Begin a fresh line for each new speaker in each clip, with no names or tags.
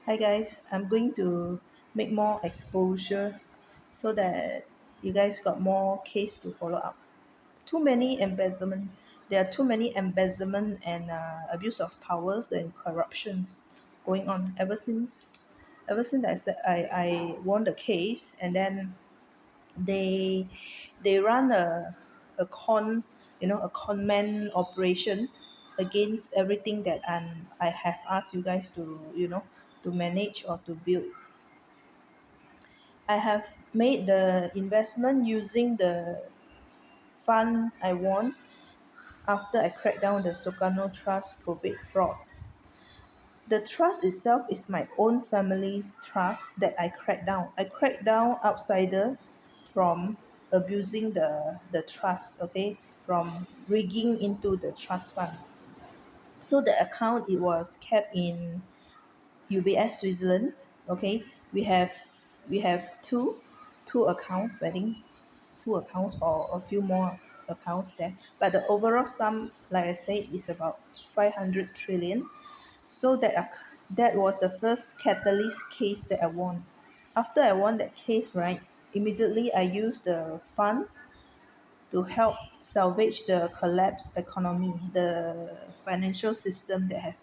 Hi guys, I'm going to make more exposure so that you guys got more case to follow up. Too many embezzlement. There are too many embezzlement and abuse of powers and corruptions going on ever since I won the case, and then they they run a conman operation against everything that I have asked you guys to manage or to build. I have made the investment using the fund I won after I cracked down the Sokano Trust probate frauds. The trust itself is my own family's trust that I cracked down. I cracked down outsider from abusing the trust, okay, from rigging into the trust fund. So the account, it was kept in UBS Switzerland. Okay, we have two accounts, I think, two accounts or a few more accounts there. But the overall sum, like I said, is about 500 trillion. So that was the first catalyst case that I won. After I won that case, right, immediately I used the fund to help salvage the collapsed economy, the financial system that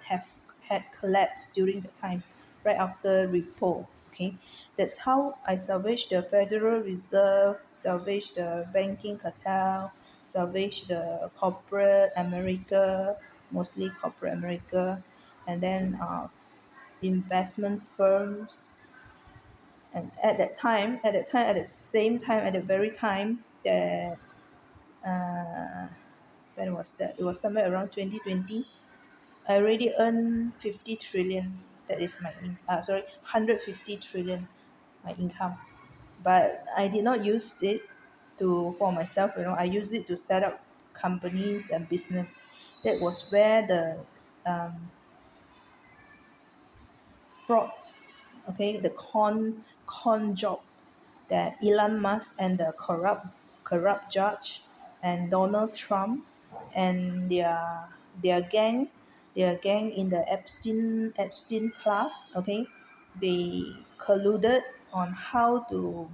have had collapsed during the time right after repo. Okay, that's how I salvaged the Federal Reserve, salvaged the banking cartel, salvaged the corporate America, mostly corporate America, and then investment firms. And at the same time, at the very time that when was that? It was somewhere around 2020. I already earned 50 trillion. That is my 150 trillion my income. But I did not use it to for myself. I use it to set up companies and business. That was where the um, frauds, okay, the con job that Elon Musk and the corrupt judge and Donald Trump and their gang in the Epstein class, okay, they colluded on how to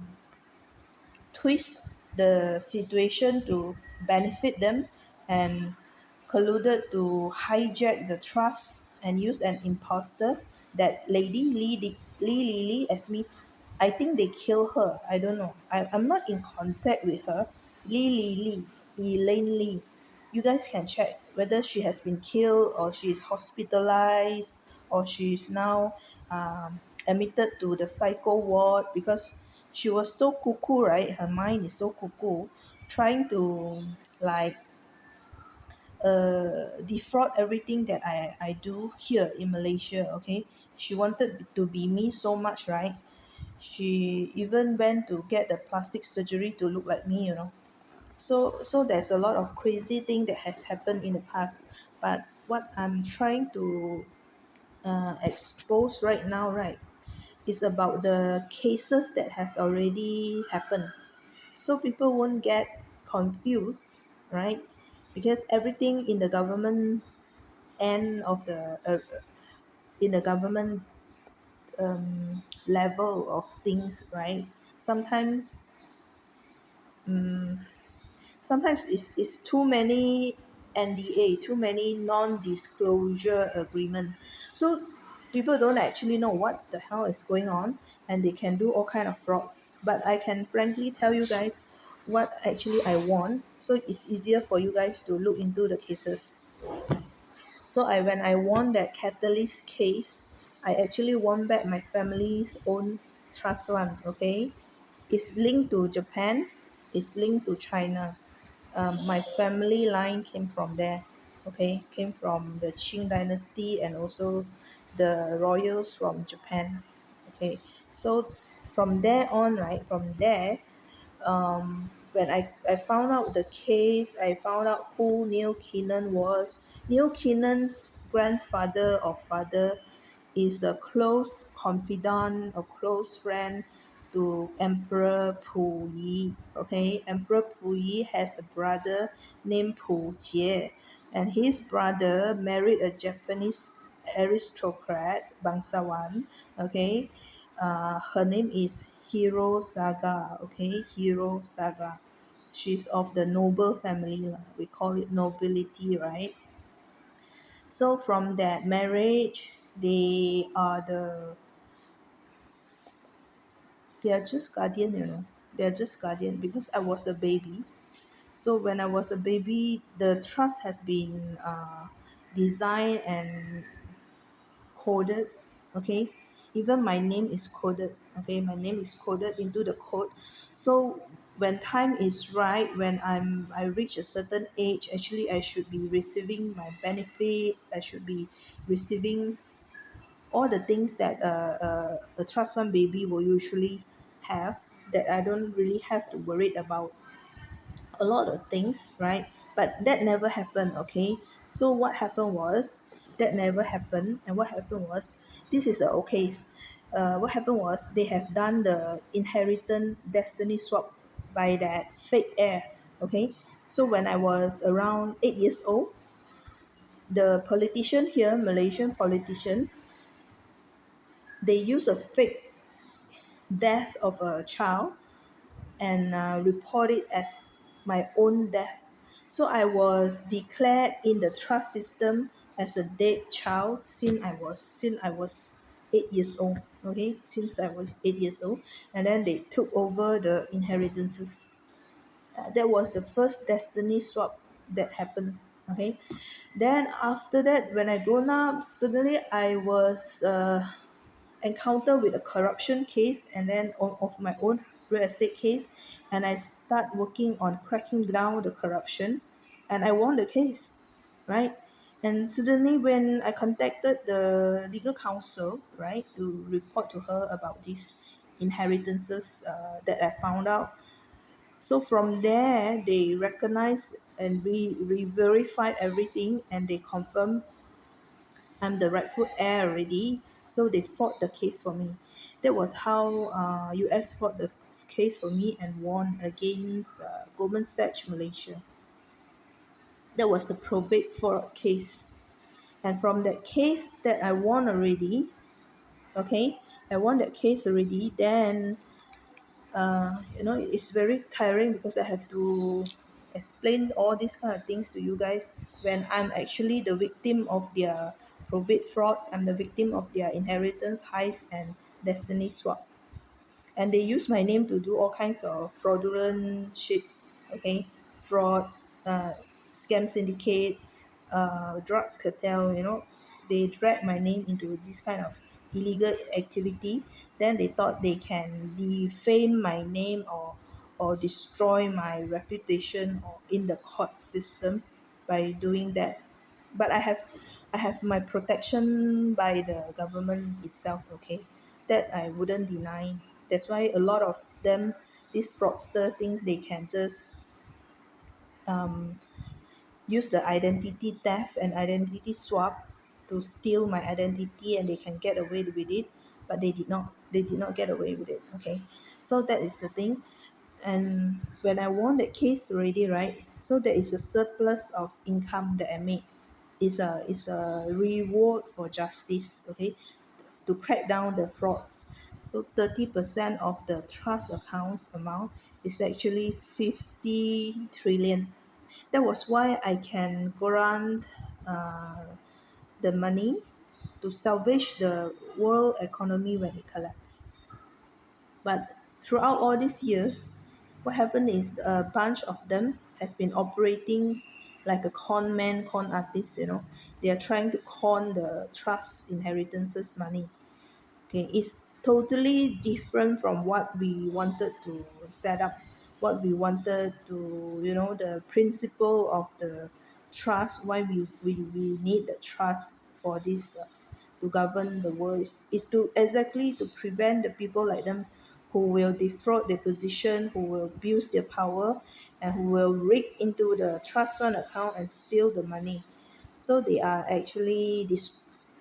twist the situation to benefit them, and colluded to hijack the trust and use an imposter, that lady Lee as me. I think they kill her. I don't know. I'm not in contact with her. Elaine Lee. You guys can check whether she has been killed or she is hospitalized or she is now admitted to the psycho ward because she was so cuckoo, right? Her mind is so cuckoo, trying to like defraud everything that I do here in Malaysia, okay? She wanted to be me so much, right? She even went to get the plastic surgery to look like me. So there's a lot of crazy thing that has happened in the past. But what I'm trying to expose right now, right, is about the cases that has already happened, so people won't get confused, right? Because everything in the government end of the in the government level of things, right? Sometimes it's too many NDA, too many non-disclosure agreement. So people don't actually know what the hell is going on, and they can do all kind of frauds. But I can frankly tell you guys what actually I want, so it's easier for you guys to look into the cases. So when I won that catalyst case, I actually won back my family's own trust fund. Okay, it's linked to Japan, it's linked to China. My family line came from there. Okay, came from the Qing dynasty and also the royals from Japan. Okay, so from there on, right, from there, when I found out the case, I found out who Neil Keenan was. Neil Keenan's grandfather or father is a close confidant, a close friend to Emperor Puyi. Okay, Emperor Puyi has a brother named Pu Jie, and his brother married a Japanese aristocrat, bangsawan, okay. Her name is Hero Saga, okay, Hero Saga. She's of the noble family, lah. We call it nobility, right? So from that marriage, they are just guardian, They are just guardian because I was a baby. So when I was a baby, the trust has been designed and coded, okay. Even my name is coded, okay. My name is coded into the code. So when time is right, when I reach a certain age, actually I should be receiving my benefits. I should be receiving all the things that a trust fund baby will usually have, that I don't really have to worry about a lot of things, right? But that never happened, okay? So what happened was that never happened, and what happened was this is the case. What happened was they have done the inheritance destiny swap by that fake heir, okay? So when I was around 8 years old, the politician here, Malaysian politician, they use a fake death of a child and report it as my own death. So I was declared in the trust system as a dead child since I was 8 years old. Okay, since I was 8 years old, and then they took over the inheritances. That was the first destiny swap that happened. Okay, then after that, when I grown up, suddenly I was encounter with a corruption case, and then of my own real estate case, and I start working on cracking down the corruption, and I won the case, right? And suddenly when I contacted the legal counsel, right, to report to her about these inheritances that I found out, so from there they recognized and we verified everything, and they confirmed I'm the rightful heir already, so they fought the case for me. That was how US fought the case for me and won against Goldman Sachs Malaysia. That was the probate fraud case. And from that case that I won already, okay, I won that case already, then it's very tiring because I have to explain all these kind of things to you guys when I'm actually the victim of their probate frauds. I'm the victim of their inheritance heist and destiny swap, and they use my name to do all kinds of fraudulent shit, okay, frauds, scam syndicate, drugs cartel, they drag my name into this kind of illegal activity. Then they thought they can defame my name or destroy my reputation or in the court system by doing that. But I have my protection by the government itself, okay, that I wouldn't deny. That's why a lot of them, these fraudster, thinks they can just um, use the identity theft and identity swap to steal my identity, and they can get away with it. But they did not get away with it, okay. So that is the thing. And when I won that case already, right, so there is a surplus of income that I made. Is a reward for justice, okay, to crack down the frauds. So 30% of the trust accounts amount is actually 50 trillion. That was why I can grant the money to salvage the world economy when it collapsed. But throughout all these years, what happened is a bunch of them has been operating like a con man, con artist. They are trying to con the trust inheritances money. Okay, it's totally different from what we wanted to set up, what we wanted to, the principle of the trust, why we need the trust for this, to govern the world, is to exactly to prevent the people like them who will defraud their position, who will abuse their power, and who will rig into the trust fund account and steal the money. So they are actually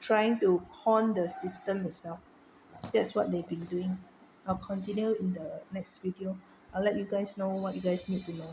trying to con the system itself. That's what they've been doing. I'll continue in the next video. I'll let you guys know what you guys need to know.